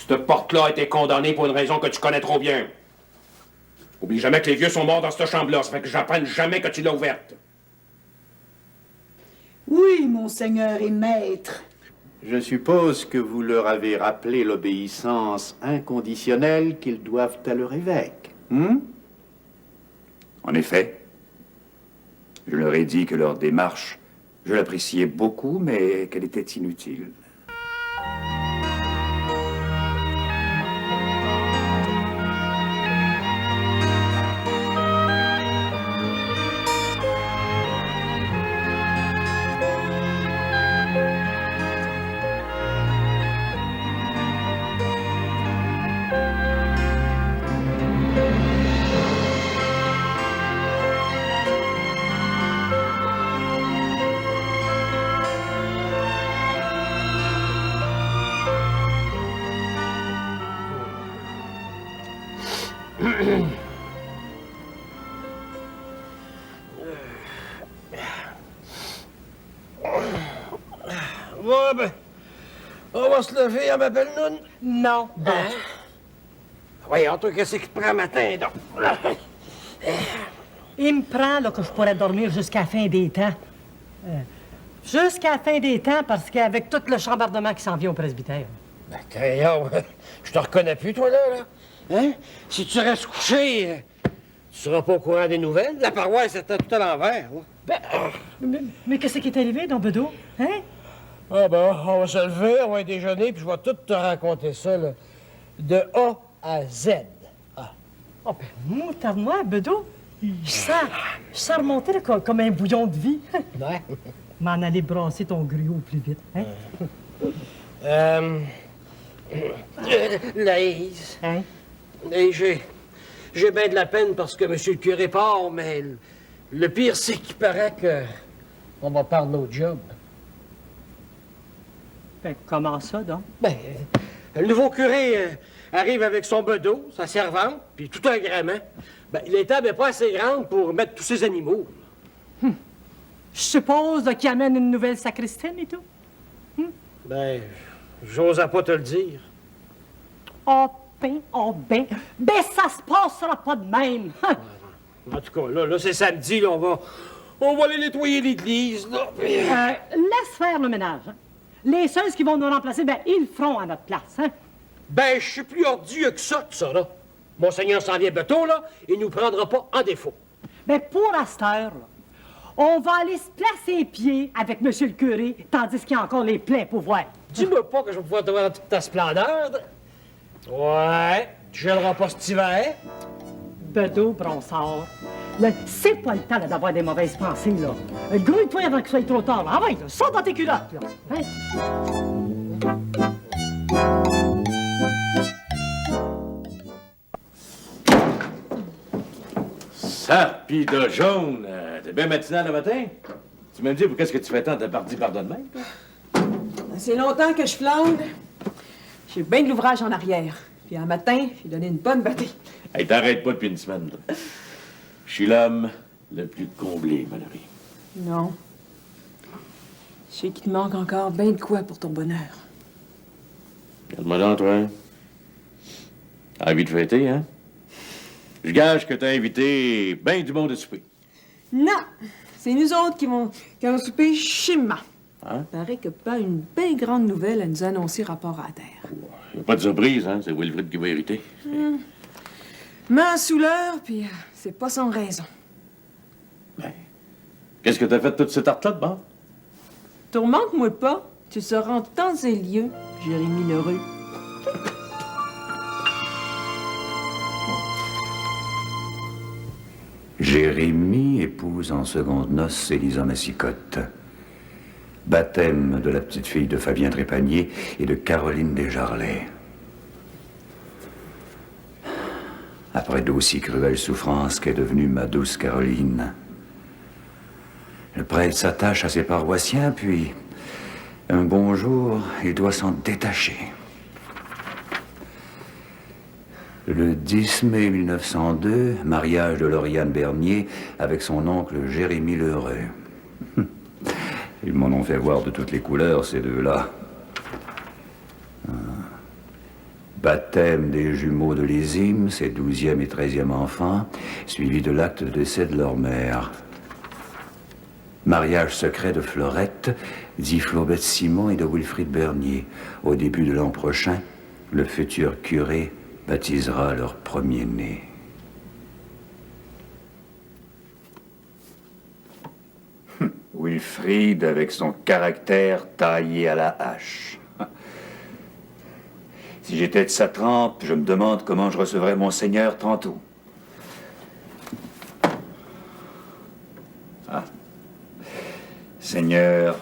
Cette porte-là a été condamnée pour une raison que tu connais trop bien. Oublie jamais que les vieux sont morts dans cette chambre-là. Ça fait que j'apprenne jamais que tu l'as ouverte. Oui, monseigneur et maître. Je suppose que vous leur avez rappelé l'obéissance inconditionnelle qu'ils doivent à leur évêque. En effet, je leur ai dit que leur démarche, je l'appréciais beaucoup, mais qu'elle était inutile. Ouais, ben, on va se lever à ma belle noune. Non. Hein? Voyons, toi, qu'est-ce qui te prend matin, donc? Il me prend là, que je pourrais dormir jusqu'à la fin des temps. Jusqu'à la fin des temps, parce qu'avec tout le chambardement qui s'en vient au presbytère. Ben, crayon, je te reconnais plus, toi, là. Hein? Si tu restes couché, tu seras pas au courant des nouvelles. La paroisse était tout à l'envers, là. Ben, mais qu'est-ce qui est arrivé, don Bedeau? Hein? Ah ben, on va se lever, on va déjeuner, puis je vais tout te raconter ça, là, de A à Z. Ah. Oh, ben, moutarde-moi, Bedeau. Je sens remonter là, comme un bouillon de vie. Ouais. M'en aller brasser ton gruau plus vite, hein? Laïs. Hein? Et j'ai bien de la peine parce que monsieur le curé part, mais le pire, c'est qu'il paraît qu'on va perdre notre job. Ben, comment ça, donc? Ben, le nouveau curé arrive avec son bedeau, sa servante, puis tout un gréement. Ben, l'étable n'est pas assez grande pour mettre tous ces animaux. Je suppose qu'il amène une nouvelle sacristaine et tout. Ben, j'ose pas te le dire. Oh ben, ça se passera pas de même. En tout cas, là c'est samedi, là, on va aller nettoyer l'église, là. Puis... Laisse faire le ménage. Hein. Les seuls qui vont nous remplacer, ben, ils le feront à notre place. Hein. Ben, je suis plus ordieux que ça, là. Monseigneur s'en vient bientôt, là, il nous prendra pas en défaut. Ben, pour à cette heure, là, on va aller se placer les pieds avec monsieur le curé, tandis qu'il y a encore les pleins pouvoirs. Dis-moi pas que je vais pouvoir te voir dans toute ta splendeur. Ouais, tu gèleras pas cet hiver. Bedeau, Bronsard, c'est pas le temps là, d'avoir des mauvaises pensées, là. Grouille-toi avant qu'il soit trop tard, là. Ah ouais, là, sors dans tes culottes, là. Hein? Sarpida jaune, t'es bien matinal le matin? Tu me dis, qu'est-ce que tu fais tant de pardi pardonne-même, toi? C'est longtemps que je flanque. J'ai bien de l'ouvrage en arrière. Puis un matin, j'ai donné une bonne bâtée. Hey, t'arrêtes pas depuis une semaine, là. Je suis l'homme le plus comblé, Valérie. Non. Je sais qu'il te manque encore bien de quoi pour ton bonheur. Regarde-moi donc, toi. T'as envie de fêter, hein? Je gage que t'as invité bien du monde à souper. Non! C'est nous autres qui vont souper chez maman. Hein? Il paraît que pas une bien grande nouvelle à nous annoncer rapport à la terre. Y a pas de surprise, hein? C'est Wilfrid qui va hériter. Maman sous l'heure, puis c'est pas sans raison. Ben, qu'est-ce que t'as fait de toute cette arte-là de bord? Tourmente-moi pas. Tu seras en temps et lieu, Jérémie Lheureux. Jérémie épouse en secondes noces Élisa Massicotte. Baptême de la petite fille de Fabien Trépanier et de Caroline Desjarlais. Après d'aussi cruelles souffrances qu'est devenue ma douce Caroline, le prêtre s'attache à ses paroissiens, puis un bon jour, il doit s'en détacher. Le 10 mai 1902, mariage de Lauriane Bernier avec son oncle Jérémie Lheureux. Ils m'en ont fait voir de toutes les couleurs, ces deux-là. Baptême des jumeaux de Lésime, ses 12e et 13e enfants, suivi de l'acte de décès de leur mère. Mariage secret de Florette, dit Flaubert Simon et de Wilfrid Bernier. Au début de l'an prochain, le futur curé baptisera leur premier-né. Wilfrid avec son caractère taillé à la hache. Si j'étais de sa trempe, je me demande comment je recevrais Monseigneur tantôt. Ah. Seigneur,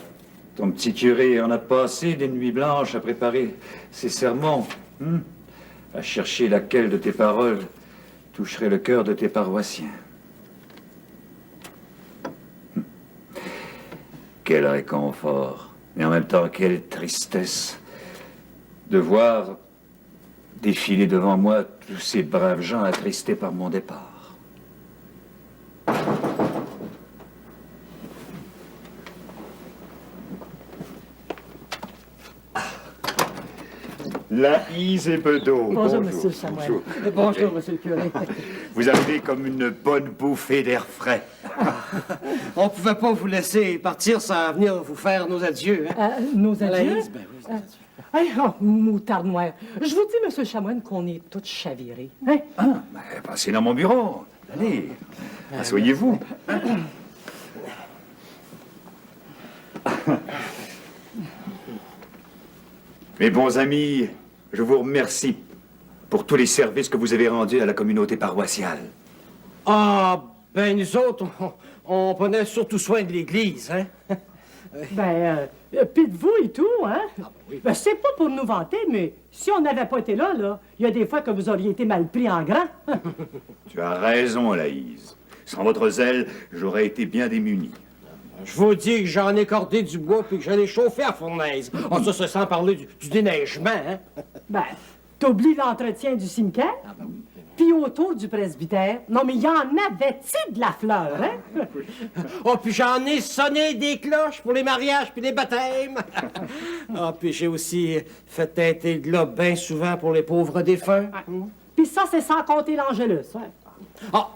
ton petit curé en a passé des nuits blanches à préparer ses sermons, à chercher laquelle de tes paroles toucherait le cœur de tes paroissiens. Quel réconfort, mais en même temps quelle tristesse de voir défiler devant moi tous ces braves gens attristés par mon départ. Laïs et Bedeau. Bonjour, monsieur Chamoine. Bonjour. Bonjour, monsieur le curé. Vous arrivez comme une bonne bouffée d'air frais. On pouvait pas vous laisser partir sans venir vous faire nos adieux, hein? Nos adieux? Laïs, ben oui, nos adieux. Hey, oh, moutarde noire. Je vous dis, monsieur Chamoine, qu'on est tous chavirés. Hein? Passez dans mon bureau. Allez, asseyez-vous. Mes bons amis, je vous remercie pour tous les services que vous avez rendus à la communauté paroissiale. Ah, ben nous autres, on prenait surtout soin de l'Église, hein? Pis de vous et tout, hein? Ben, c'est pas pour nous vanter, mais si on n'avait pas été là, il y a des fois que vous auriez été mal pris en grand. Tu as raison, Laïs. Sans votre zèle, j'aurais été bien démuni. Je vous dis que j'en ai cordé du bois puis que j'en ai chauffé à fournaise. Oh, ça, sans parler du déneigement, hein? Ben, t'oublies l'entretien du cimetière? Puis autour du presbytère. Non, mais il y en avait-il de la fleur, hein? Oh, puis j'en ai sonné des cloches pour les mariages puis les baptêmes. Ah, puis j'ai aussi fait teinter le globe bien souvent pour les pauvres défunts. Puis ça, c'est sans compter l'Angélus, hein? Ah,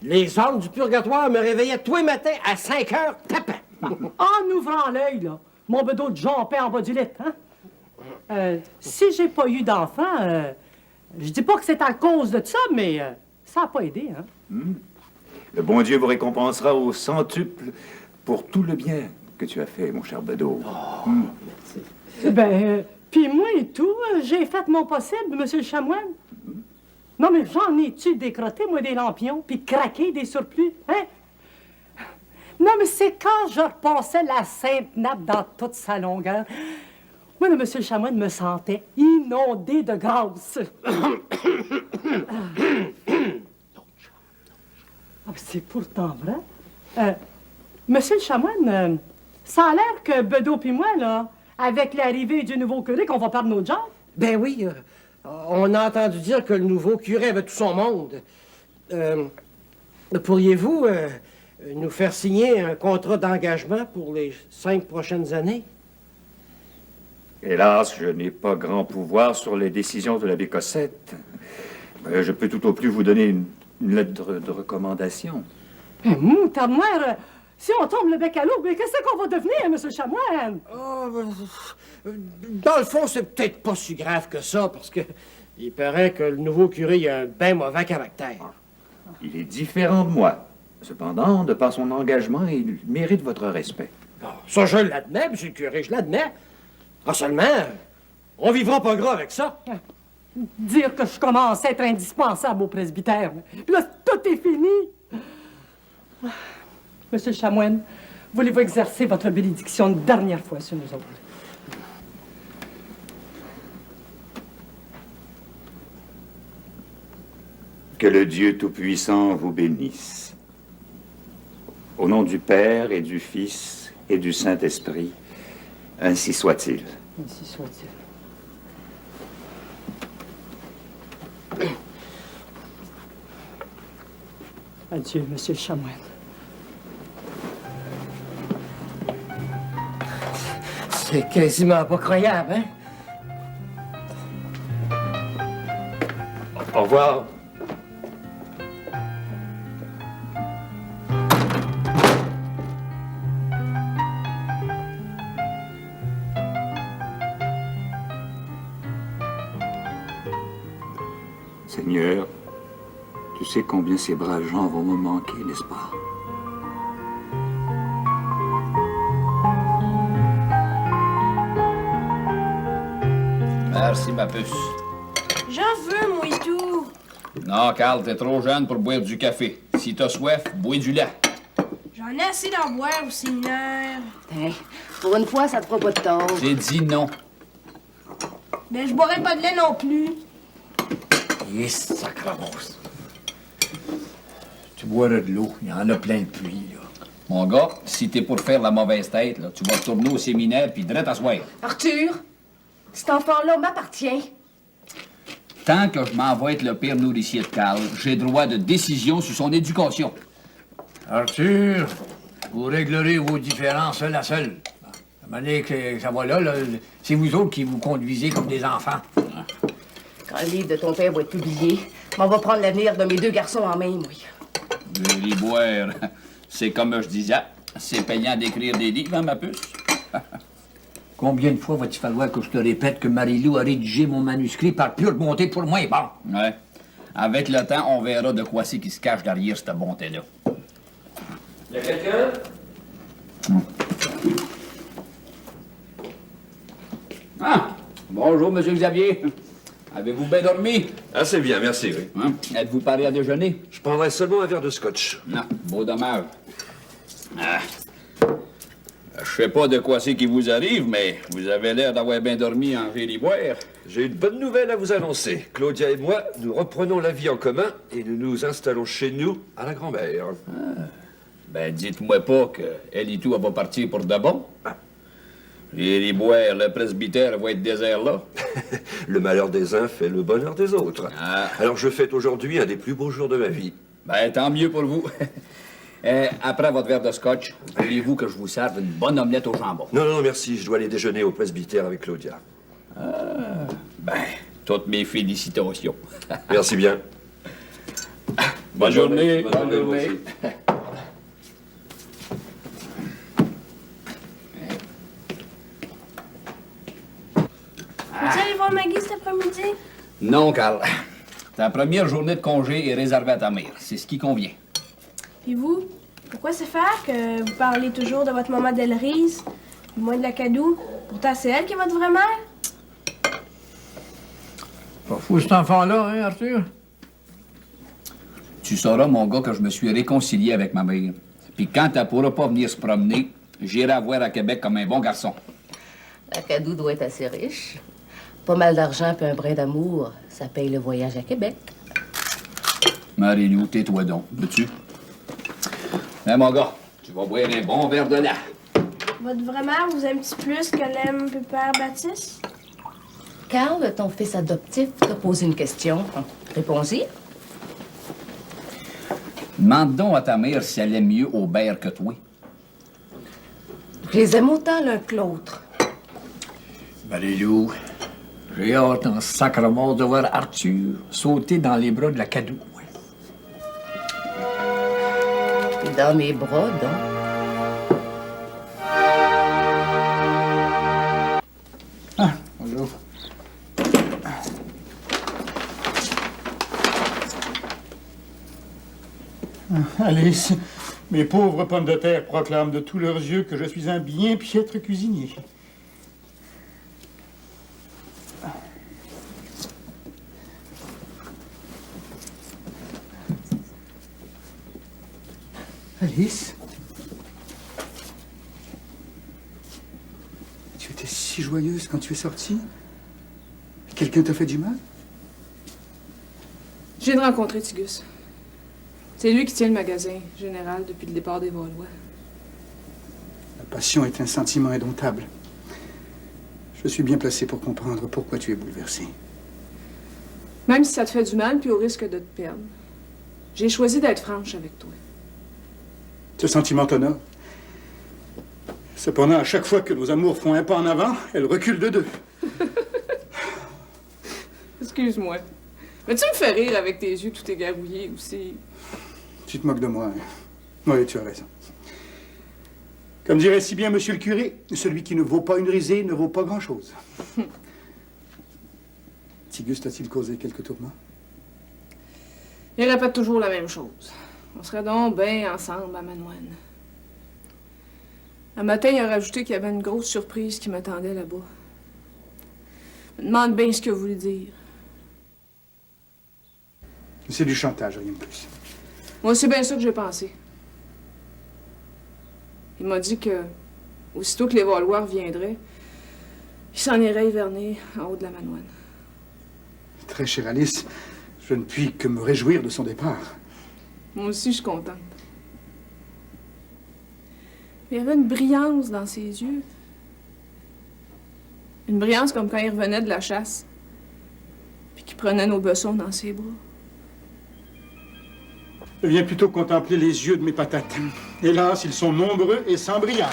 les hommes du purgatoire me réveillaient tous les matins à 5 heures tapant. En ouvrant l'œil, là, mon bedeau de jompait en bas du lit, hein? Si j'ai pas eu d'enfant, je dis pas que c'est à cause de ça, mais ça a pas aidé, hein? Le bon Dieu vous récompensera au centuple pour tout le bien que tu as fait, mon cher Bedeau. Puis moi et tout, j'ai fait mon possible, monsieur le Chamoine. Non, mais j'en ai-tu décroté, moi, des lampions, puis craqué des surplus, hein? Non, mais c'est quand je repassais la sainte nappe dans toute sa longueur. Moi, le monsieur le Chamoine me sentait inondé de grâce. C'est pourtant vrai. Monsieur le Chamoine, ça a l'air que Bedeau puis moi, là, avec l'arrivée du nouveau curé, qu'on va perdre nos jobs. Ben oui, on a entendu dire que le nouveau curé avait tout son monde. Pourriez-vous nous faire signer un contrat d'engagement pour les 5 prochaines années? Hélas, je n'ai pas grand pouvoir sur les décisions de l'abbé Cossette. Je peux tout au plus vous donner une lettre de recommandation. Moutarde noire, si on tombe le bec à l'eau, mais qu'est-ce qu'on va devenir, monsieur Chamoine? Dans le fond, c'est peut-être pas si grave que ça, parce que il paraît que le nouveau curé a un bien mauvais caractère. Il est différent de moi. Cependant, de par son engagement, il mérite votre respect. Ça, je l'admets, monsieur le curé, je l'admets. Ah, seulement, on vivra pas gras avec ça. Dire que je commence à être indispensable au presbytère. Puis là, tout est fini. Monsieur Chamoine, voulez-vous exercer votre bénédiction une dernière fois sur nous autres? Que le Dieu Tout-Puissant vous bénisse. Au nom du Père et du Fils et du Saint-Esprit, ainsi soit-il. Ainsi soit-il. Adieu, monsieur Chamoine. C'est quasiment pas croyable, hein? Au revoir. Seigneur, tu sais combien ces braves gens vont me manquer, n'est-ce pas? Merci, ma puce. J'en veux, moi et tout. Non, Carl, t'es trop jeune pour boire du café. Si t'as soif, bois du lait. J'en ai assez d'en boire au séminaire. Hein, pour une fois, ça te fera pas de tort. J'ai dit non. Mais je boirai pas de lait non plus. Yes, sacramos. Tu boiras de l'eau, il y en a plein de pluie, là. Mon gars, si t'es pour faire la mauvaise tête, là, tu vas retourner au séminaire puis direct t'asseoir. Arthur, cet enfant-là m'appartient. Tant que je m'envoie être le pire nourricier de Carl, j'ai droit de décision sur son éducation. Arthur, vous réglerez vos différends seul à seul. À un moment donné que ça va là, c'est vous autres qui vous conduisez comme des enfants. Quand le livre de ton père va être publié, on va prendre l'avenir de mes deux garçons en main, oui. Les boire, c'est comme je disais, c'est payant d'écrire des livres, hein, ma puce? Combien de fois va-t-il falloir que je te répète que Marie-Lou a rédigé mon manuscrit par pure bonté pour moi? Bon. Ouais. Avec le temps, on verra de quoi c'est qui se cache derrière cette bonté-là. Y a quelqu'un? Ah! Bonjour, Monsieur Xavier. Avez-vous bien dormi? Assez bien, merci, oui. Hein? Êtes-vous paré à déjeuner? Je prendrai seulement un verre de scotch. Non, beau dommage. Ah. Je sais pas de quoi c'est qui vous arrive, mais vous avez l'air d'avoir bien dormi en Géliboire. J'ai une bonne nouvelle à vous annoncer. Claudia et moi, nous reprenons la vie en commun et nous nous installons chez nous à la grand-mère. Ben, dites-moi pas qu'elle et tout, elle va partir pour de bon. Géliboire, le presbytère va être désert là. Le malheur des uns fait le bonheur des autres. Ah. Alors je fête aujourd'hui un des plus beaux jours de ma vie. Ben, tant mieux pour vous. Après votre verre de scotch, voulez-vous que je vous serve une bonne omelette au jambon? Non, non, merci. Je dois aller déjeuner au presbytère avec Claudia. Ben, toutes mes félicitations. Merci bien. Bonne journée. Bonne journée. Peux-tu aller voir Maggie cet après-midi? Non, Carl. Ta première journée de congé est réservée à ta mère. C'est ce qui convient. Puis vous, pourquoi c'est faire que vous parlez toujours de votre maman Delrise, puis moi de la Cadou? Pourtant, c'est elle qui est votre vraie mère? Pas fou cet enfant-là, hein, Arthur? Tu sauras, mon gars, que je me suis réconcilié avec ma mère. Puis quand elle pourra pas venir se promener, j'irai la voir à Québec comme un bon garçon. La Cadou doit être assez riche. Pas mal d'argent puis un brin d'amour, ça paye le voyage à Québec. Marie-Lou, tais-toi donc, veux-tu? Hein, mon gars, tu vas boire un bon verre de lait. Votre vraie mère vous aime-t-il plus que l'aime Père Baptiste? Carl, ton fils adoptif, t'a posé une question. Réponds-y. Demande donc à ta mère si elle aime mieux Aubert que toi. Je les aime autant l'un que l'autre. Marie-Lou, j'ai hâte en sacrement de voir Arthur sauter dans les bras de la Cadou. Et dans mes bras, donc. Ah, bonjour. Alice, mes pauvres pommes de terre proclament de tous leurs yeux que je suis un bien piètre cuisinier. Alice? Tu étais si joyeuse quand tu es sortie? Quelqu'un t'a fait du mal? Je viens de rencontrer Tigus. C'est lui qui tient le magasin général depuis le départ des Valois. La passion est un sentiment indomptable. Je suis bien placé pour comprendre pourquoi tu es bouleversée. Même si ça te fait du mal, puis au risque de te perdre. J'ai choisi d'être franche avec toi. Ce sentiment t'honore. Cependant, à chaque fois que nos amours font un pas en avant, elles reculent de deux. Excuse-moi. Mais tu me fais rire avec tes yeux tout égarouillés aussi. Tu te moques de moi. Hein? Oui, tu as raison. Comme dirait si bien monsieur le curé, celui qui ne vaut pas une risée ne vaut pas grand-chose. Tigus t'a-t-il causé quelques tourments? Il répète toujours la même chose. On serait donc bien ensemble à Manoine. Un matin, il a rajouté qu'il y avait une grosse surprise qui m'attendait là-bas. Je me demande bien ce qu'il a voulu dire. C'est du chantage, rien de plus. Moi, c'est bien ça que j'ai pensé. Il m'a dit que, aussitôt que les Valois reviendraient, il s'en irait hiverner en haut de la Manoine. Très chère Alice, je ne puis que me réjouir de son départ. Moi aussi, je suis contente. Mais il y avait une brillance dans ses yeux. Une brillance comme quand il revenait de la chasse, puis qu'il prenait nos bessons dans ses bras. Je viens plutôt contempler les yeux de mes patates. Hélas, ils sont nombreux et sans brillance.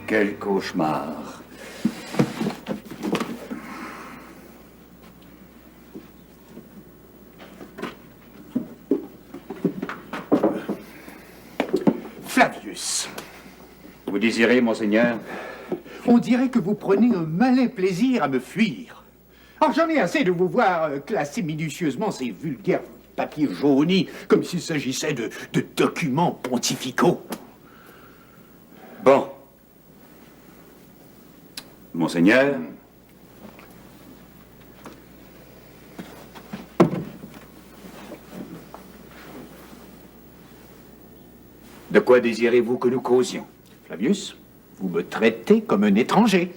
Quel cauchemar. Flavius. Vous désirez, monseigneur? On dirait que vous prenez un malin plaisir à me fuir. Alors j'en ai assez de vous voir classer minutieusement ces vulgaires papiers jaunis, comme s'il s'agissait de documents pontificaux. Bon. Monseigneur, de quoi désirez-vous que nous causions? Flavius, vous me traitez comme un étranger.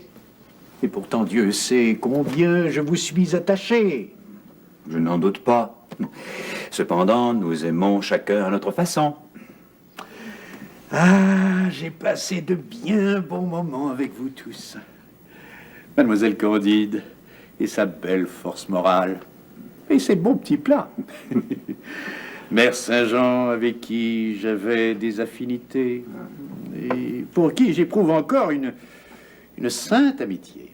Et pourtant, Dieu sait combien je vous suis attaché. Je n'en doute pas. Cependant, nous aimons chacun à notre façon. Ah, j'ai passé de bien bons moments avec vous tous. Mademoiselle Candide et sa belle force morale. Et ses bons petits plats. Mère Saint-Jean, avec qui j'avais des affinités. Et pour qui j'éprouve encore une sainte amitié.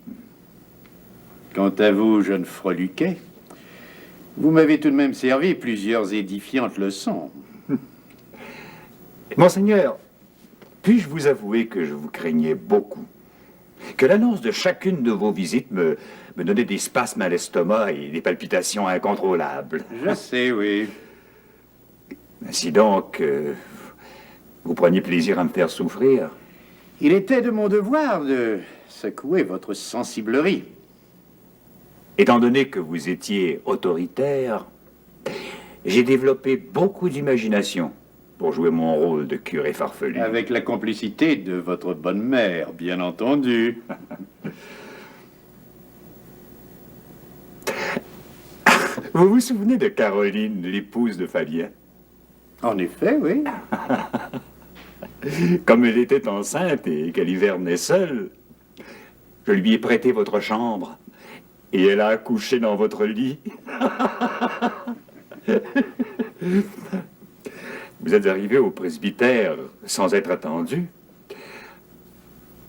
Quant à vous, jeune freluquet, vous m'avez tout de même servi plusieurs édifiantes leçons. Monseigneur, puis-je vous avouer que je vous craignais beaucoup? Que l'annonce de chacune de vos visites me donnait des spasmes à l'estomac et des palpitations incontrôlables. Je sais, oui. Ainsi donc, vous preniez plaisir à me faire souffrir? Il était de mon devoir de secouer votre sensiblerie. Étant donné que vous étiez autoritaire, j'ai développé beaucoup d'imagination pour jouer mon rôle de curé farfelu. Avec la complicité de votre bonne mère, bien entendu. Vous vous souvenez de Caroline, l'épouse de Fabien? En effet, oui. Comme elle était enceinte et qu'elle hivernait seule, je lui ai prêté votre chambre et elle a accouché dans votre lit. Vous êtes arrivé au presbytère sans être attendu.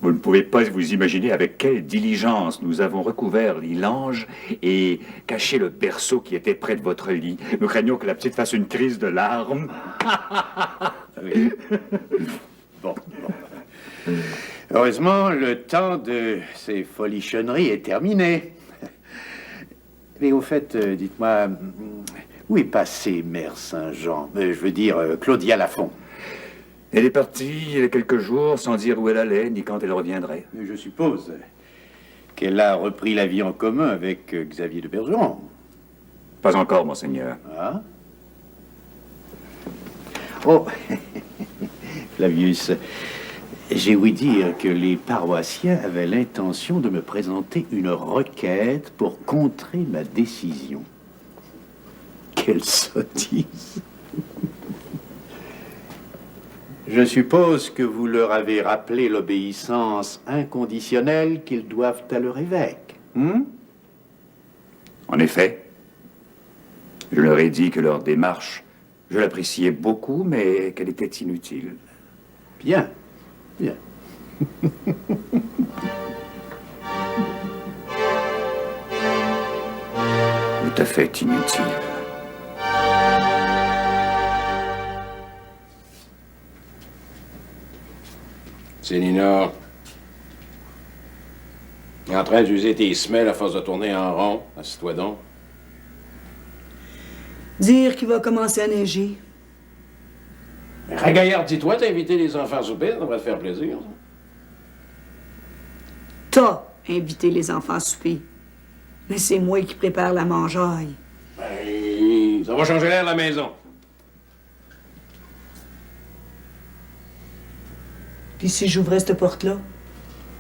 Vous ne pouvez pas vous imaginer avec quelle diligence nous avons recouvert l'ange et caché le berceau qui était près de votre lit. Nous craignons que la petite fasse une crise de larmes. Oui. Bon. Heureusement, le temps de ces folichonneries est terminé. Mais au fait, dites-moi, où est passée Mère Saint-Jean? Je veux dire, Claudia Lafont. Elle est partie il y a quelques jours sans dire où elle allait, ni quand elle reviendrait. Je suppose qu'elle a repris la vie en commun avec Xavier de Bergeron. Pas encore, monseigneur. Ah? Oh, Flavius, j'ai ouï dire que les paroissiens avaient l'intention de me présenter une requête pour contrer ma décision. Quelle sottise! Je suppose que vous leur avez rappelé l'obéissance inconditionnelle qu'ils doivent à leur évêque. En effet, je leur ai dit que leur démarche, je l'appréciais beaucoup, mais qu'elle était inutile. Bien, bien. à fait inutile. Célina, t'es en train d'user tes semelles à force de tourner en rond. Assieds-toi donc. Dire qu'il va commencer à neiger. Ragaillard, dis-toi, t'as invité les enfants à souper, ça devrait te faire plaisir. T'as invité les enfants à souper. Mais c'est moi qui prépare la mangeaille. Ben, ça va changer l'air de la maison. Puis si j'ouvrais cette porte-là,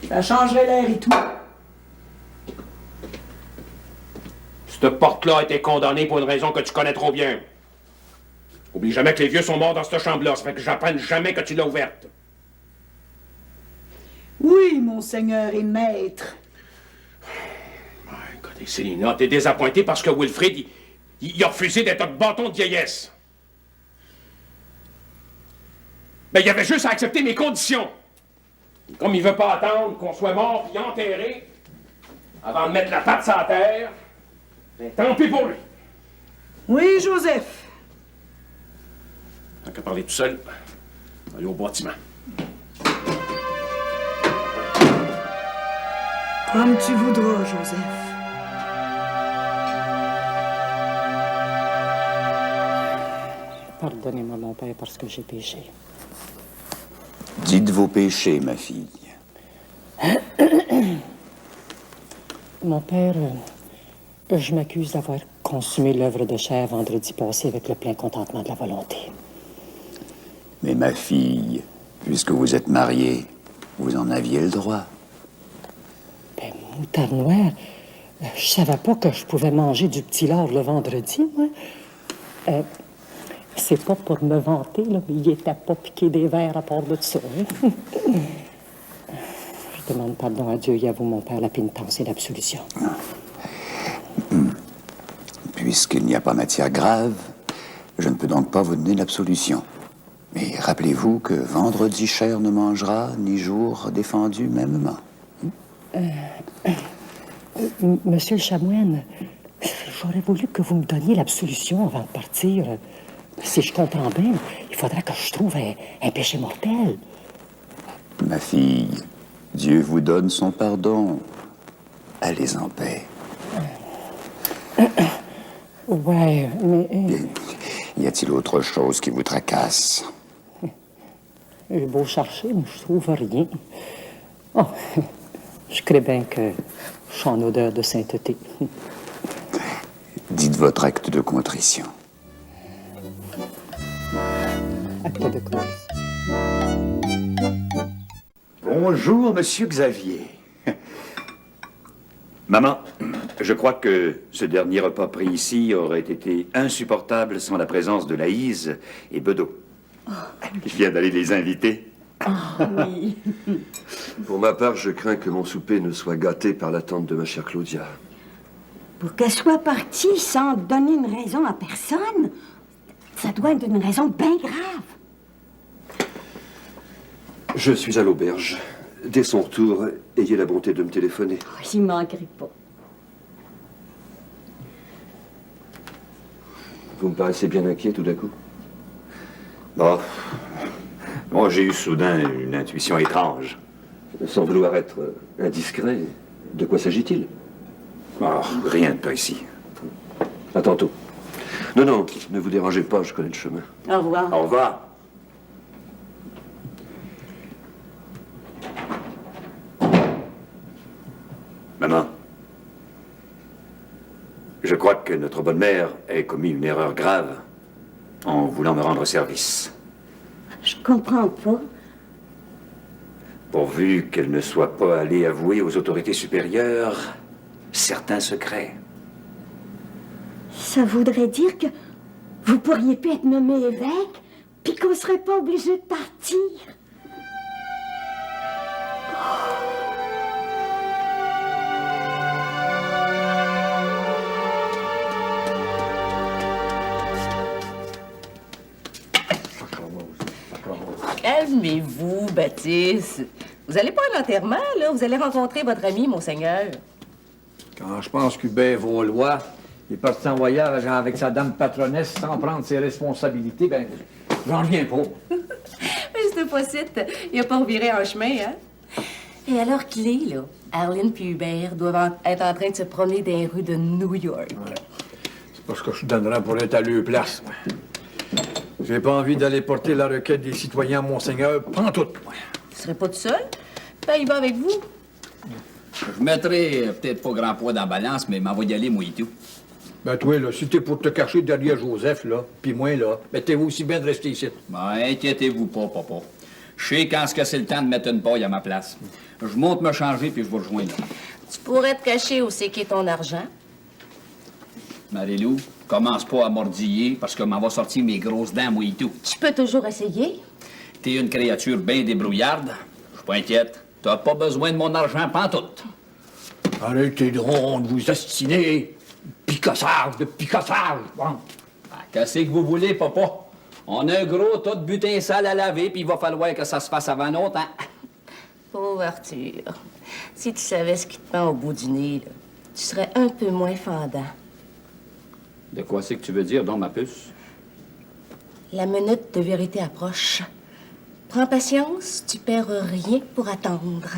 ça changerait l'air et tout. Cette porte-là a été condamnée pour une raison que tu connais trop bien. Oublie jamais que les vieux sont morts dans cette chambre-là, ça fait que j'apprenne jamais que tu l'as ouverte. Oui, mon seigneur et maître. Écoutez, Célina, t'es désappointée parce que Wilfrid, il a refusé d'être un bâton de vieillesse. Ben, il avait juste à accepter mes conditions. Comme il veut pas attendre qu'on soit mort puis enterré avant de mettre la patte sur la terre, ben, tant pis pour lui. Oui, Joseph. Tant qu'à parler tout seul, allez au bâtiment. Comme tu voudras, Joseph. Pardonnez-moi, mon père, parce que j'ai péché. Dites vos péchés, ma fille. Mon père, je m'accuse d'avoir consumé l'œuvre de chair vendredi passé avec le plein contentement de la volonté. Mais ma fille, puisque vous êtes mariée, vous en aviez le droit. Ben, moutarde noire, je savais pas que je pouvais manger du petit lard le vendredi, moi. C'est pas pour me vanter, là, mais il était pas piqué des verres à part de ça. Hein? Je demande pardon à Dieu et à vous, mon père, la pénitence et l'absolution. Puisqu'il n'y a pas matière grave, je ne peux donc pas vous donner l'absolution. Mais rappelez-vous que vendredi cher ne mangera, ni jour défendu mêmement. Monsieur le chanoine, j'aurais voulu que vous me donniez l'absolution avant de partir. Si je comprends bien, il faudra que je trouve un péché mortel. Ma fille, Dieu vous donne son pardon. Allez en paix. Ouais, mais... Y a-t-il autre chose qui vous tracasse? J'ai beau chercher, mais je trouve rien. Oh, je crée bien que je suis en odeur de sainteté. Dites votre acte de contrition. Acte de contrition. Bonjour, monsieur Xavier. Maman, je crois que ce dernier repas pris ici aurait été insupportable sans la présence de Laïse et Bedeau. Je viens d'aller les inviter. Oui. Pour ma part, je crains que mon souper ne soit gâté par l'attente de ma chère Claudia. Pour qu'elle soit partie sans donner une raison à personne, ça doit être une raison bien grave. Je suis à l'auberge. Dès son retour, ayez la bonté de me téléphoner. Oh, j'y manquerai pas. Vous me paraissez bien inquiet tout d'un coup. Bon, moi j'ai eu soudain une intuition étrange. Sans vouloir être indiscret, de quoi s'agit-il? Oh, rien de précis. À tantôt. Non, non, ne vous dérangez pas, je connais le chemin. Au revoir. Au revoir. Maman, je crois que notre bonne mère ait commis une erreur grave en voulant me rendre service. Je comprends pas. Pourvu qu'elle ne soit pas allée avouer aux autorités supérieures certains secrets. Ça voudrait dire que vous pourriez plus être nommé évêque, puis qu'on serait pas obligé de partir. Calmez-vous, Baptiste. Vous allez pas à l'enterrement, là. Vous allez rencontrer votre ami, Monseigneur. Quand je pense qu'Hubert Vaulois Il est parti en voyage avec sa dame patronesse sans prendre ses responsabilités. Ben, j'en reviens pas. Mais c'est pas site. Il a pas reviré en chemin, hein? Et alors qu'il est, là, Arline puis Hubert doivent être en train de se promener dans les rues de New York. Ouais. C'est pas ce que je donnerais pour être à leur place. J'ai pas envie d'aller porter la requête des citoyens à Monseigneur, pantoute. Tu serais pas tout seul? Ben, il va avec vous. Je mettrai peut-être pas grand poids dans la balance, mais m'en va y aller, moi et tout. Ben, toi, là, si t'es pour te cacher derrière Joseph, là, pis moi, là, ben, t'es aussi bien de rester ici. Ben, inquiétez-vous pas, papa. Je sais quand est-ce que c'est le temps de mettre une paille à ma place. Je monte me changer, puis je vous rejoins là. Tu pourrais te cacher où c'est qu'est ton argent. Marie-Lou, commence pas à mordiller, parce que m'en va sortir mes grosses dents, moi et tout. Tu peux toujours essayer. T'es une créature bien débrouillarde. Je suis pas inquiète. T'as pas besoin de mon argent pantoute. Arrêtez donc de vous ostiner. Picassage de picassage, bon. Qu'est-ce que vous voulez, papa? On a un gros tas de butin sale à laver, puis il va falloir que ça se fasse avant longtemps. Pauvre Arthur, si tu savais ce qui te pend au bout du nez, là, tu serais un peu moins fendant. De quoi c'est que tu veux dire, donc, ma puce? La minute de vérité approche. Prends patience, tu perds rien pour attendre.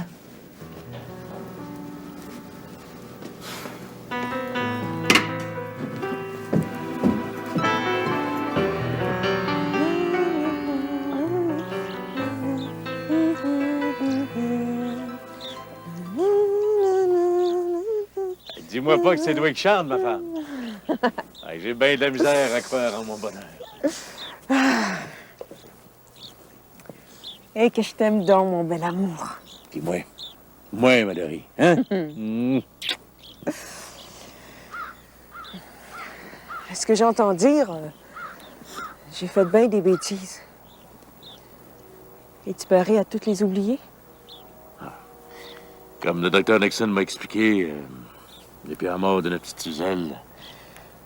Dis-moi pas que c'est toi qui chante, ma femme. J'ai bien de la misère à croire en mon bonheur. Et que je t'aime donc, mon bel amour. Puis moi, Mallory, hein? Ce que j'entends dire, j'ai fait bien des bêtises. Et tu parais à toutes les oublier? Comme le docteur Nixon m'a expliqué, depuis la mort de notre petite Suzelle,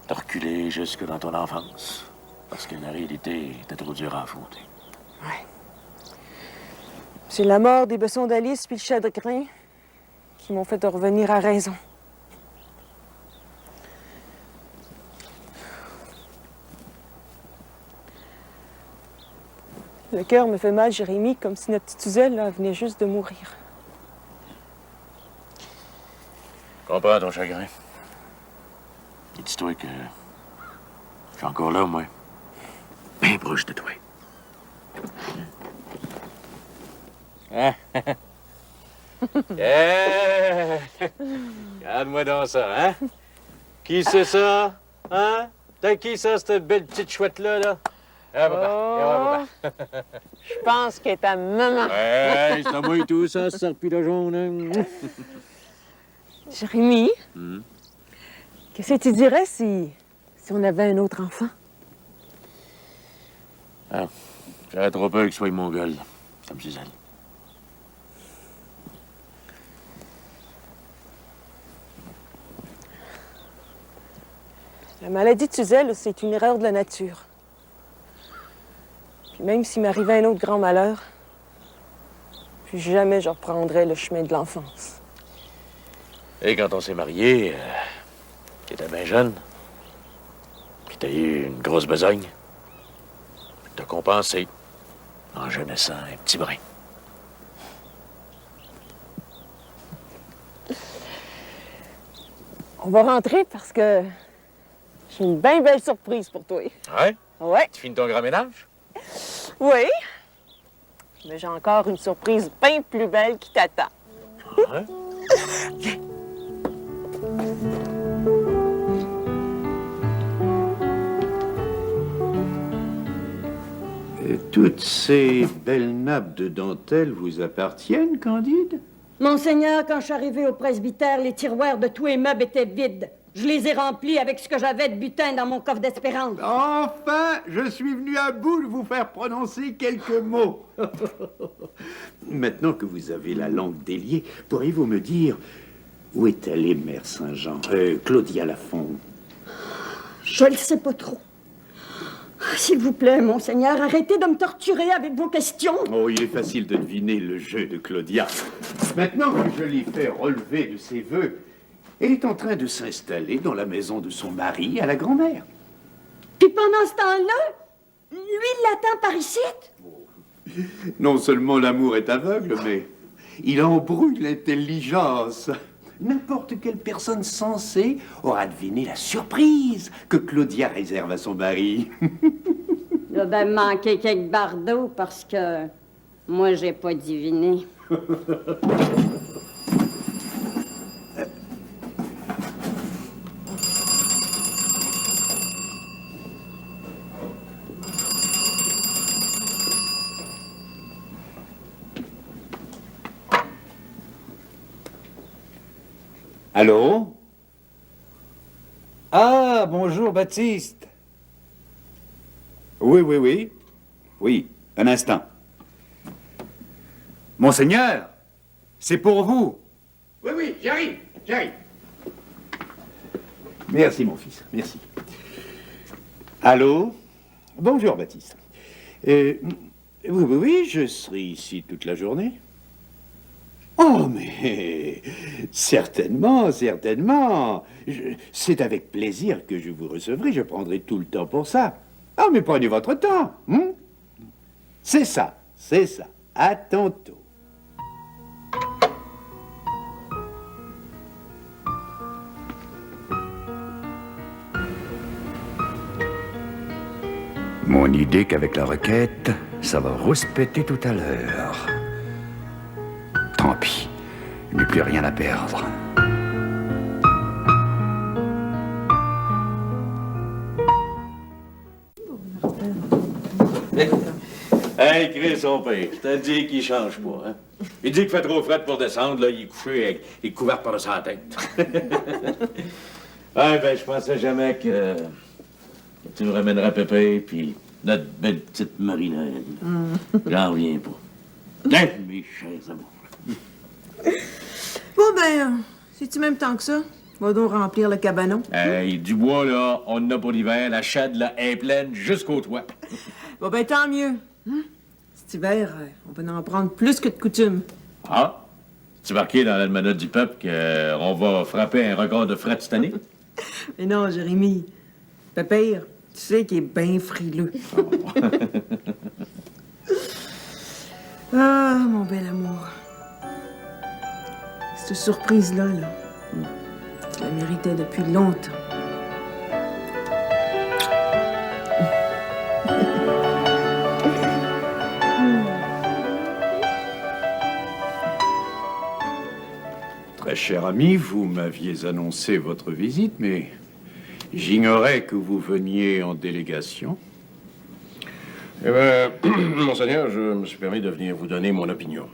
t'as reculé jusque dans ton enfance. Parce que la réalité était trop dure à affronter. Ouais. C'est la mort des bessons d'Alice puis le chagrin qui m'ont fait revenir à raison. Le cœur me fait mal, Jérémie, comme si notre petite Suzelle là, venait juste de mourir. Comprends ton chagrin. Et dis-toi que je suis encore là, moi. Bien proche de toi. Hein? Yeah! Regarde-moi donc ça, hein? Qui c'est ça? Hein? T'as qui ça, cette belle petite chouette-là, là? Ah, papa. Je pense qu'elle est ta maman. Ouais, c'est à moi et tout, ça, ce serpille jaune. Hein? Jérémie, qu'est-ce que tu dirais si on avait un autre enfant? Ah, j'aurais trop peur qu'il soit mongol, comme Suzanne. La maladie de Suzelle, c'est une erreur de la nature. Puis même s'il m'arrivait un autre grand malheur, plus jamais je reprendrais le chemin de l'enfance. Et quand on s'est mariés, t'étais bien jeune. Puis t'as eu une grosse besogne. Puis t'as compensé en jeunessant un petit brin. On va rentrer parce que j'ai une bien belle surprise pour toi. Ouais? Ouais. Tu finis ton grand ménage? Oui. Mais j'ai encore une surprise bien plus belle qui t'attend. Ouais? Viens. Toutes ces belles nappes de dentelle vous appartiennent, Candide? Monseigneur, quand je suis arrivé au presbytère, les tiroirs de tous les meubles étaient vides. Je les ai remplis avec ce que j'avais de butin dans mon coffre d'espérance. Enfin, je suis venu à bout de vous faire prononcer quelques mots. Maintenant que vous avez la langue déliée, pourriez-vous me dire où est allée Mère Saint-Jean, Claudia Lafont? Je le sais pas trop. S'il vous plaît, Monseigneur, arrêtez de me torturer avec vos questions. Oh, il est facile de deviner le jeu de Claudia. Maintenant que je l'ai fait relever de ses vœux, Elle est en train de s'installer dans la maison de son mari à la grand-mère. Puis pendant ce temps-là, lui, il l'attend par ici. Non seulement l'amour est aveugle, mais il embrouille l'intelligence. N'importe quelle personne sensée aura deviné la surprise que Claudia réserve à son mari. Il doit bien manquer quelques bardeaux parce que moi, j'ai pas deviné. Allô? Ah, bonjour, Baptiste. Oui, oui, oui. Oui, un instant. Monseigneur, c'est pour vous. Oui, oui, j'arrive. Merci, mon fils, merci. Allô? Bonjour, Baptiste. Oui, je serai ici toute la journée. Oh, mais certainement. C'est avec plaisir que je vous recevrai. Je prendrai tout le temps pour ça. Ah, mais prenez votre temps. Hein? C'est ça. À tantôt. Mon idée qu'avec la requête, ça va rouspéter tout à l'heure. Tant pis, il n'y a plus rien à perdre. Hey, Chris, son père, je t'ai dit qu'il change pas, hein? Il dit qu'il fait trop frais pour descendre, là, il est couché avec les couverts par-dessus la tête. Ouais, ben, je pensais jamais que tu me ramènerais Pépé, puis notre belle petite Marie-Noël. J'en reviens pas. Hein, mes chers amours. Bon, ben, c'est-tu même temps que ça? Va donc remplir le cabanon. Hey, du bois, là, on en a pour l'hiver. La chade, là, est pleine jusqu'au toit. Bon, ben, tant mieux. Hein? Cet hiver, on va en prendre plus que de coutume. Ah? C'est marqué dans l'almanach du peuple qu'on va frapper un record de fret cette année? Mais non, Jérémy. Pépère, tu sais qu'il est bien frileux. Ah, mon bel amour. Cette surprise-là, je la méritais depuis longtemps. Très cher ami, vous m'aviez annoncé votre visite, mais j'ignorais que vous veniez en délégation. Eh bien, Monseigneur, je me suis permis de venir vous donner mon opinion.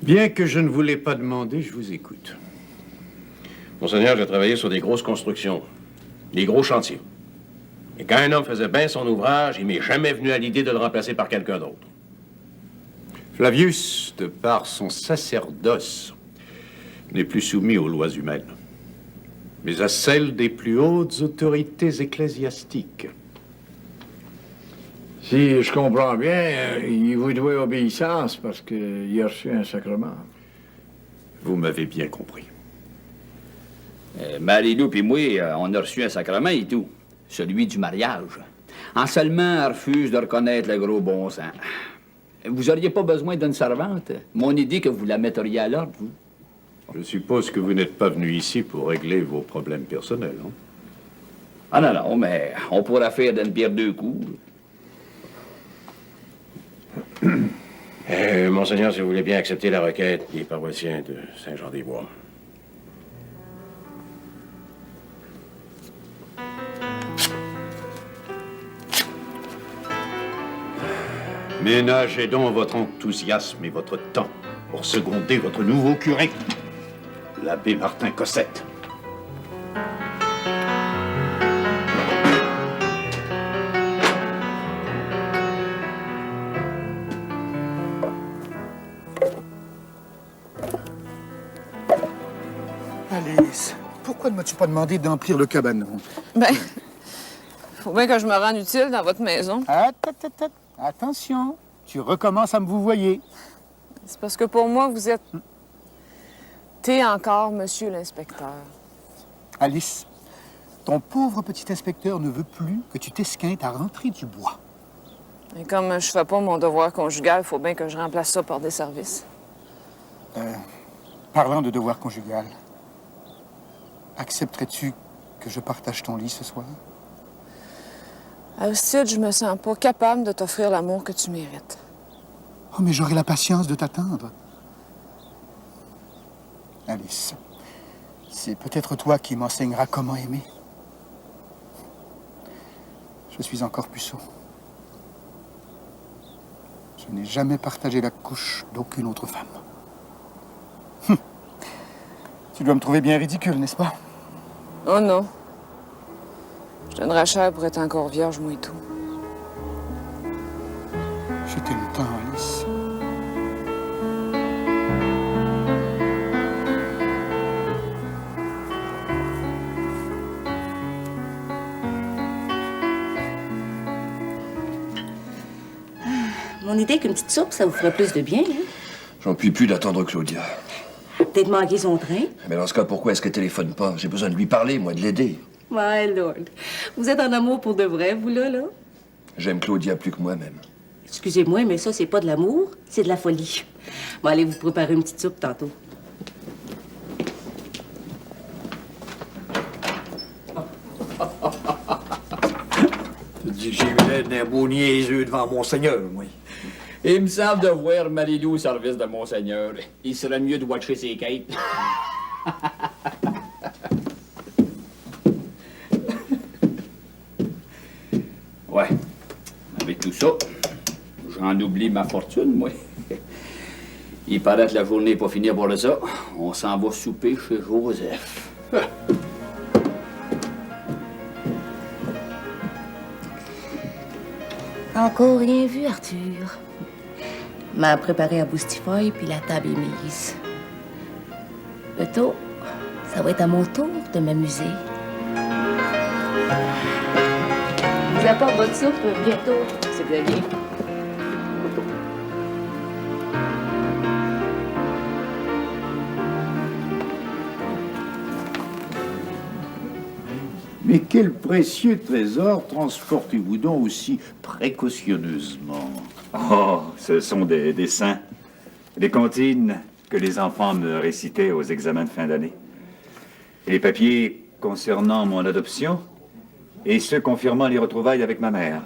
Bien que je ne vous l'ai pas demandé, je vous écoute. Monseigneur, j'ai travaillé sur des grosses constructions, des gros chantiers. Et quand un homme faisait bien son ouvrage, il m'est jamais venu à l'idée de le remplacer par quelqu'un d'autre. Flavius, de par son sacerdoce, n'est plus soumis aux lois humaines, mais à celles des plus hautes autorités ecclésiastiques. Si je comprends bien, il vous doit obéissance parce qu'il a reçu un sacrement. Vous m'avez bien compris. Marie-Lou et moi, on a reçu un sacrement et tout. Celui du mariage. En seulement, elle refuse de reconnaître le gros bon sens. Vous auriez pas besoin d'une servante? Mon idée que vous la metteriez à l'ordre, vous. Je suppose que vous n'êtes pas venu ici pour régler vos problèmes personnels, non? Ah non, mais on pourra faire d'une pierre deux coups. Monseigneur, si vous voulez bien accepter la requête des paroissiens de Saint-Jean-des-Bois. Ménagez donc votre enthousiasme et votre temps pour seconder votre nouveau curé, l'abbé Martin Cossette. Alice, pourquoi ne m'as-tu pas demandé d'emplir le cabanon? Ben, faut bien que je me rende utile dans votre maison. Attention, tu recommences à me vous voyer. C'est parce que pour moi, vous êtes T'es encore monsieur l'inspecteur. Alice, ton pauvre petit inspecteur ne veut plus que tu t'esquintes à rentrer du bois. Et comme je fais pas mon devoir conjugal, il faut bien que je remplace ça par des services. Parlant de devoir conjugal, accepterais-tu que je partage ton lit ce soir? Aristide, je me sens pas capable de t'offrir l'amour que tu mérites. Oh, mais j'aurai la patience de t'attendre. Alice, c'est peut-être toi qui m'enseigneras comment aimer. Je suis encore puceau. Je n'ai jamais partagé la couche d'aucune autre femme. Tu dois me trouver bien ridicule, n'est-ce pas? Oh non. Je donnerais cher pour être encore vierge, moi et tout. Je t'aime tant, Alice. Mon idée qu'une petite soupe, ça vous ferait plus de bien, hein? J'en puis plus d'attendre Claudia. Peut-être manquer son train. Mais dans ce cas, pourquoi est-ce qu'elle téléphone pas? J'ai besoin de lui parler, moi, de l'aider. My Lord. Vous êtes en amour pour de vrai, vous, là? J'aime Claudia plus que moi-même. Excusez-moi, mais ça, c'est pas de l'amour, c'est de la folie. Bon, allez vous préparer une petite soupe tantôt. Tu dis que j'ai eu l'air d'un beau niaiseux devant Monseigneur, moi. Il me semble de voir Marie-Lou au service de Monseigneur. Il serait mieux de watcher ses quêtes. Ouais. Avec tout ça, j'en oublie ma fortune, moi. Il paraît que la journée n'est pas finie pour le ça. On s'en va souper chez Joseph. Encore rien vu, Arthur. M'a préparé à Boustifoy, puis la table est mise. Bientôt, ça va être à mon tour de m'amuser. Je vous apporte votre soupe bientôt, c'est Xavier. Mais quel précieux trésor transportez-vous donc aussi précautionneusement? Oh, ce sont des dessins, des comptines que les enfants me récitaient aux examens de fin d'année. Et les papiers concernant mon adoption et ceux confirmant les retrouvailles avec ma mère.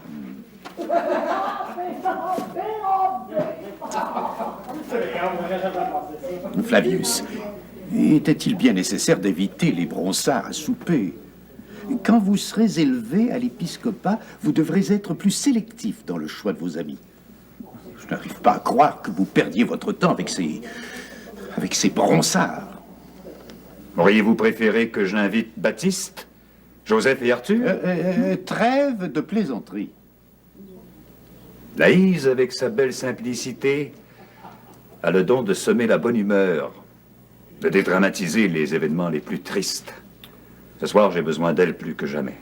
Flavius, était-il bien nécessaire d'éviter les bronsards à souper? Quand vous serez élevé à l'épiscopat, vous devrez être plus sélectif dans le choix de vos amis. Je n'arrive pas à croire que vous perdiez votre temps avec ces bronsards. Auriez-vous préféré que j'invite Baptiste, Joseph et Arthur? Trêve de plaisanterie. Laïse, avec sa belle simplicité, a le don de semer la bonne humeur, de dédramatiser les événements les plus tristes. Ce soir, j'ai besoin d'elle plus que jamais.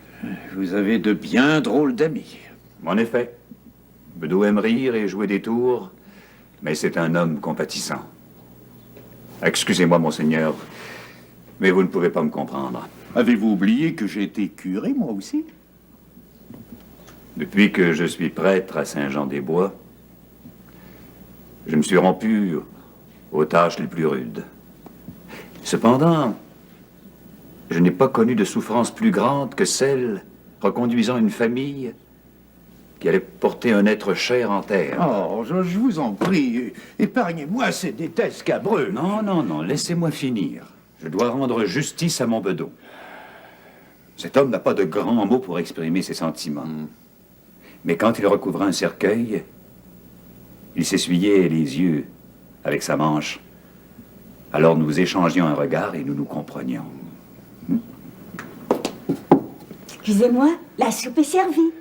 Vous avez de bien drôles d'amis. En effet. Bedeau aime rire et jouer des tours, mais c'est un homme compatissant. Excusez-moi, monseigneur, mais vous ne pouvez pas me comprendre. Avez-vous oublié que j'ai été curé, moi aussi? Depuis que je suis prêtre à Saint-Jean-des-Bois, je me suis rompu aux tâches les plus rudes. Cependant, je n'ai pas connu de souffrance plus grande que celle reconduisant une famille qui allait porter un être cher en terre. Oh, je vous en prie, épargnez-moi ces détails scabreux. Non, non, non, laissez-moi finir. Je dois rendre justice à mon Bedeau. Cet homme n'a pas de grands mots pour exprimer ses sentiments. Mais quand il recouvrait un cercueil, il s'essuyait les yeux avec sa manche. Alors nous échangions un regard et nous nous comprenions. Excusez-moi, la soupe est servie.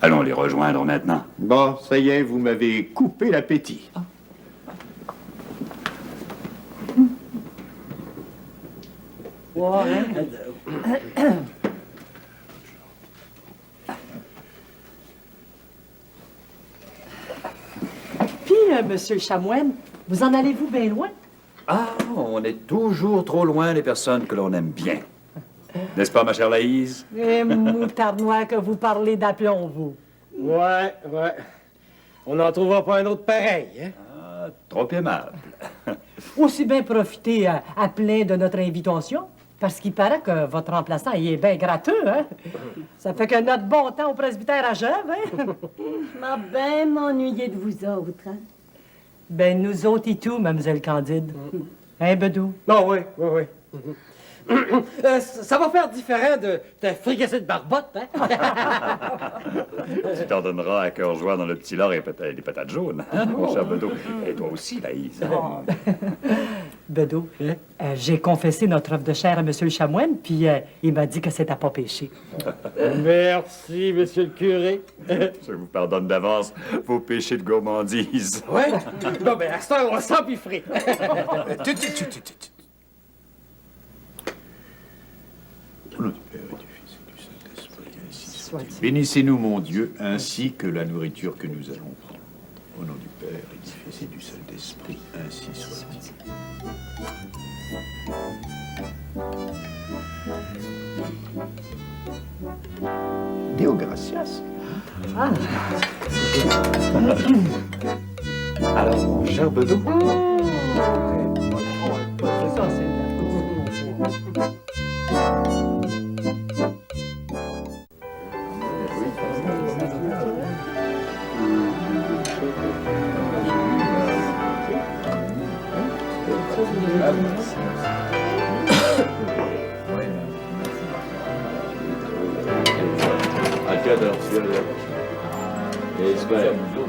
Allons les rejoindre maintenant. Bon, ça y est, vous m'avez coupé l'appétit. Puis, monsieur le Chamoine, vous en allez-vous bien loin? Ah, on est toujours trop loin des personnes que l'on aime bien. N'est-ce pas, ma chère Laïse? Et moutarde-noire que vous parlez d'aplomb, vous. Ouais. On n'en trouvera pas un autre pareil, hein? Ah, trop aimable. Aussi bien profiter à plein de notre invitation, parce qu'il paraît que votre remplaçant, il est bien gratteux, hein? Ça fait que notre bon temps au presbytère achève, hein? M'a bien m'ennuyer de vous autres, hein? Ben, nous autres et tout, mademoiselle Candide. Hein, Bedou? Non, oui. Ça va faire différent de fricasser de barbotte, hein? Tu t'en donneras à cœur joie dans le petit lard et des patates jaunes, hein, mon cher Bedeau. Et toi aussi, Laïse. Bedeau, j'ai confessé notre offre de chair à monsieur le Chamoine, puis il m'a dit que c'était pas péché. Merci, monsieur le curé. Je vous pardonne d'avance vos péchés de gourmandise. Ouais? Bon, ben, à ce temps, on va s'empiffrer. Au nom du Père et du Fils et du Saint-Esprit, ainsi soit-il. Bénissez-nous, mon Dieu, ainsi que la nourriture que nous allons prendre. Au nom du Père et du Fils et du Saint-Esprit, ainsi soit-il. Deo gracias. Ah. Alors, mon cher Bedeau.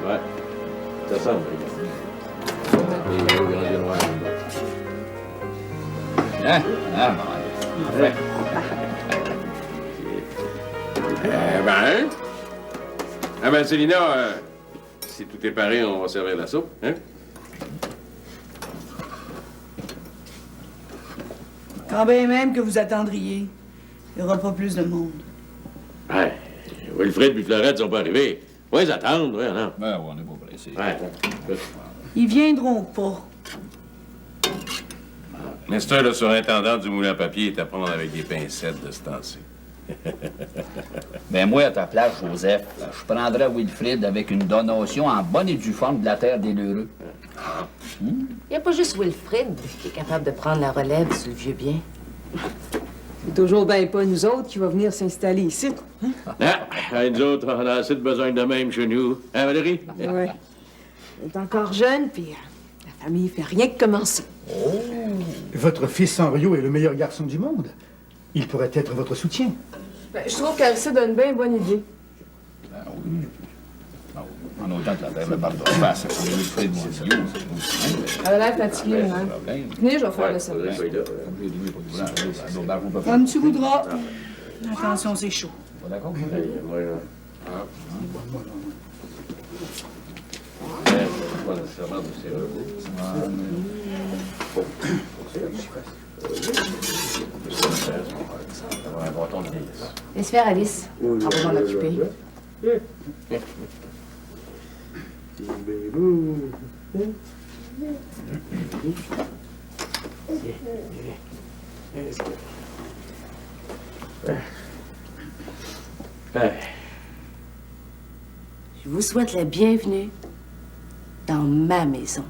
Ouais. Ça semble. Hein? Ah, bon. Ouais. Ben, Célina, si tout est paré, on va servir la soupe, hein? Quand bien même que vous attendriez, il n'y aura pas plus de monde. Ouais. Wilfrid et Fleurette sont pas arrivés. Ouais, ils attendent, ouais, non. Ben, on n'est pas pressé. Ouais. Ils viendront pas. Nestor, le surintendant du moulin à papier, est à prendre avec des pincettes de ce temps-ci. Ben, moi, à ta place, Joseph, je prendrais Wilfrid avec une donation en bonne et due forme de la terre des Lheureux. Il n'y a pas juste Wilfrid qui est capable de prendre la relève sur le vieux bien. C'est toujours bien pas nous autres qui va venir s'installer ici. Hein? Ah, nous autres, on a assez de besoin de même chez nous. Hein, Valérie? Oui. On est encore jeune, puis la famille fait rien que commencer. Votre fils Henriot est le meilleur garçon du monde. Il pourrait être votre soutien. Ben, je trouve qu'Arissa donne bien une bonne idée. En autant que la terre ne pardonne pas, ça fait Wilfrid, moi, Elle a l'air fatiguée, hein? Venez, je vais faire le service. Comme tu voudras. Attention, c'est chaud. D'accord? Laisse faire Alice. On va m'en occuper. Je vous souhaite la bienvenue dans ma maison.